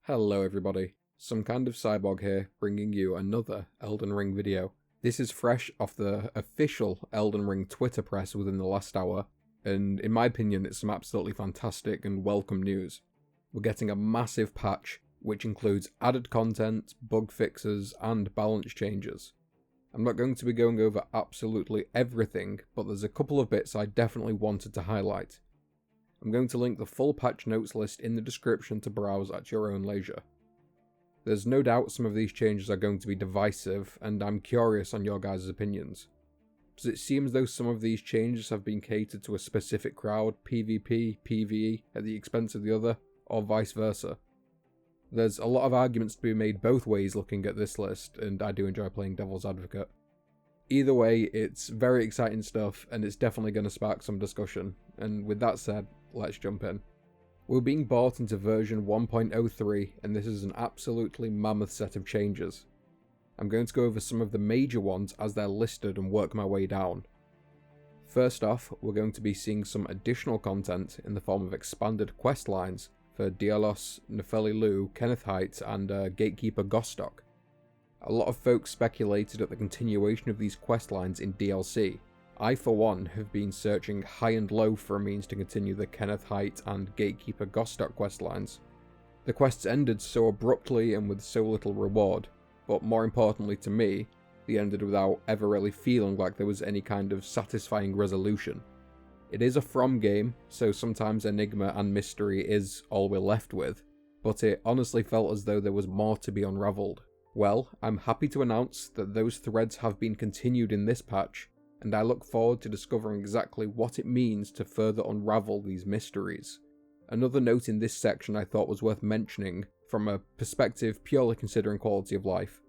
Hello everybody, some kind of cyborg here, bringing you another Elden Ring video. This is fresh off the official Elden Ring Twitter press within the last hour, and in my opinion it's some absolutely fantastic and welcome news. We're getting a massive patch, which includes added content, bug fixes, and balance changes. I'm not going to be going over absolutely everything, but there's a couple of bits I definitely wanted to highlight. I'm going to link the full patch notes list in the description to browse at your own leisure. There's no doubt some of these changes are going to be divisive, and I'm curious on your guys' opinions. Does it seem as though some of these changes have been catered to a specific crowd, PvP, PvE, at the expense of the other, or vice versa? There's a lot of arguments to be made both ways looking at this list, and I do enjoy playing devil's advocate. Either way, it's very exciting stuff, and it's definitely going to spark some discussion, and with that said, let's jump in. We're being brought into version 1.03, and this is an absolutely mammoth set of changes. I'm going to go over some of the major ones as they're listed and work my way down. First off, we're going to be seeing some additional content in the form of expanded quest lines for Dialos, Nefeli Lu, Kenneth Height, and Gatekeeper Gostock. A lot of folks speculated at the continuation of these quest lines in DLC. I, for one, have been searching high and low for a means to continue the Kenneth Height and Gatekeeper Gostock questlines. The quests ended so abruptly and with so little reward, but more importantly to me, they ended without ever really feeling like there was any kind of satisfying resolution. It is a From game, so sometimes enigma and mystery is all we're left with, but it honestly felt as though there was more to be unravelled. Well, I'm happy to announce that those threads have been continued in this patch, and I look forward to discovering exactly what it means to further unravel these mysteries. Another note in this section I thought was worth mentioning, from a perspective purely considering quality of life.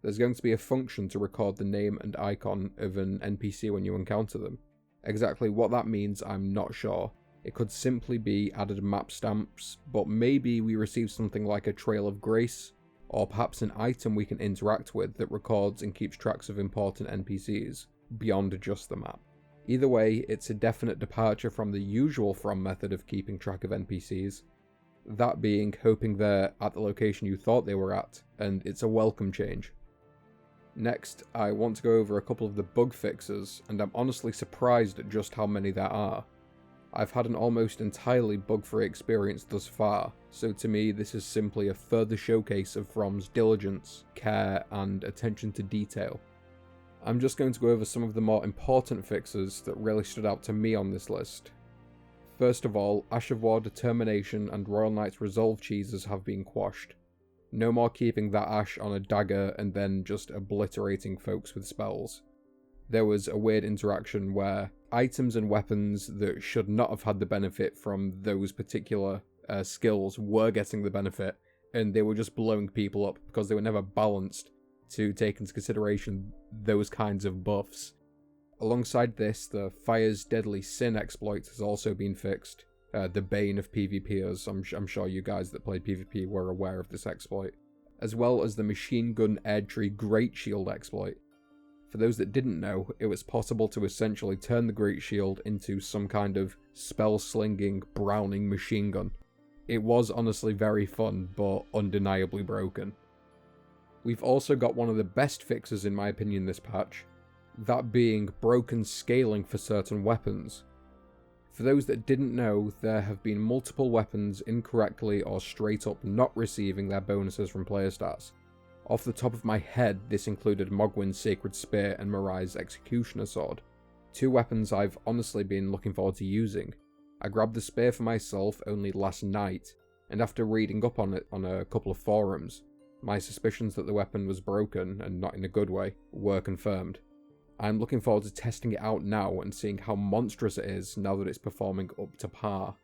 There's going to be a function to record the name and icon of an NPC when you encounter them. Exactly what that means I'm not sure. It could simply be added map stamps, but maybe we receive something like a Trail of Grace, or perhaps an item we can interact with that records and keeps tracks of important NPCs, beyond just the map. Either way, it's a definite departure from the usual From method of keeping track of NPCs, that being hoping they're at the location you thought they were at, and it's a welcome change. Next, I want to go over a couple of the bug fixes, and I'm honestly surprised at just how many there are. I've had an almost entirely bug-free experience thus far, so to me this is simply a further showcase of From's diligence, care, and attention to detail. I'm just going to go over some of the more important fixes that really stood out to me on this list. First of all, Ash of War Determination and Royal Knight's Resolve cheeses have been quashed. No more keeping that Ash on a dagger and then just obliterating folks with spells. There was a weird interaction where items and weapons that should not have had the benefit from those particular skills were getting the benefit, and they were just blowing people up because they were never balanced to take into consideration those kinds of buffs. Alongside this, the Fire's Deadly Sin exploit has also been fixed, the bane of PvPers. I'm sure you guys that played PvP were aware of this exploit, as well as the Machine Gun Erdtree Great Shield exploit. For those that didn't know, it was possible to essentially turn the Great Shield into some kind of spell-slinging, Browning machine gun. It was honestly very fun, but undeniably broken. We've also got one of the best fixes in my opinion this patch, that being broken scaling for certain weapons. For those that didn't know, there have been multiple weapons incorrectly or straight up not receiving their bonuses from player stats. Off the top of my head, this included Mogwin's Sacred Spear and Marai's Executioner Sword. Two weapons I've honestly been looking forward to using. I grabbed the spear for myself only last night, and after reading up on it on a couple of forums, my suspicions that the weapon was broken, and not in a good way, were confirmed. I'm looking forward to testing it out now and seeing how monstrous it is now that it's performing up to par.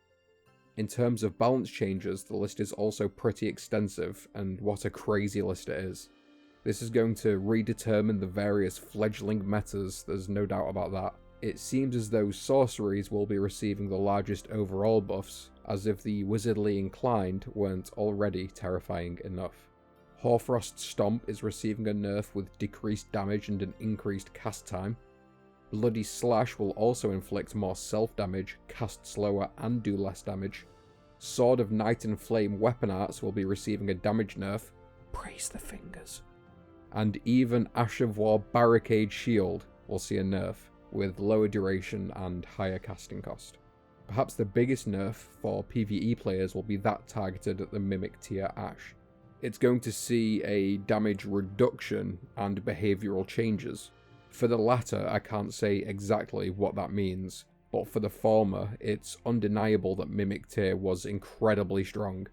In terms of balance changes, the list is also pretty extensive, and what a crazy list it is. This is going to redetermine the various fledgling metas, there's no doubt about that. It seems as though sorceries will be receiving the largest overall buffs, as if the wizardly inclined weren't already terrifying enough. Hoarfrost Stomp is receiving a nerf with decreased damage and an increased cast time. Bloody Slash will also inflict more self-damage, cast slower and do less damage. Sword of Night and Flame weapon arts will be receiving a damage nerf. Praise the fingers. And even Ash of War Barricade Shield will see a nerf, with lower duration and higher casting cost. Perhaps the biggest nerf for PvE players will be that targeted at the Mimic tier Ash. It's going to see a damage reduction and behavioural changes. For the latter, I can't say exactly what that means, but for the former, it's undeniable that Mimic tier was incredibly strong.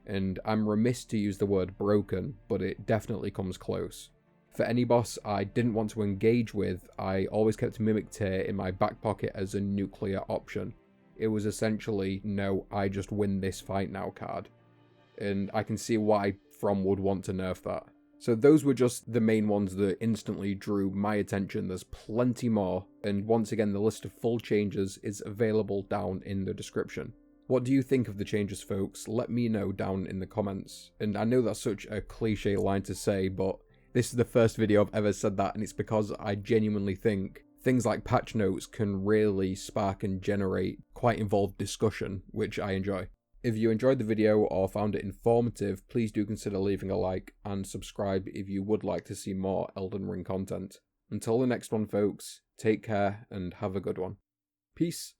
And I'm remiss to use the word broken, but it definitely comes close. For any boss I didn't want to engage with, I always kept Mimic tier in my back pocket as a nuclear option. It was essentially, no, I just win this fight now card. And I can see why From would want to nerf that. So those were just the main ones that instantly drew my attention. There's plenty more, and once again the list of full changes is available down in the description. What do you think of the changes, folks? Let me know down in the comments. And I know that's such a cliche line to say, but this is the first video I've ever said that, and it's because I genuinely think things like patch notes can really spark and generate quite involved discussion, which I enjoy. If you enjoyed the video or found it informative, please do consider leaving a like and subscribe if you would like to see more Elden Ring content. Until the next one, folks, take care and have a good one. Peace.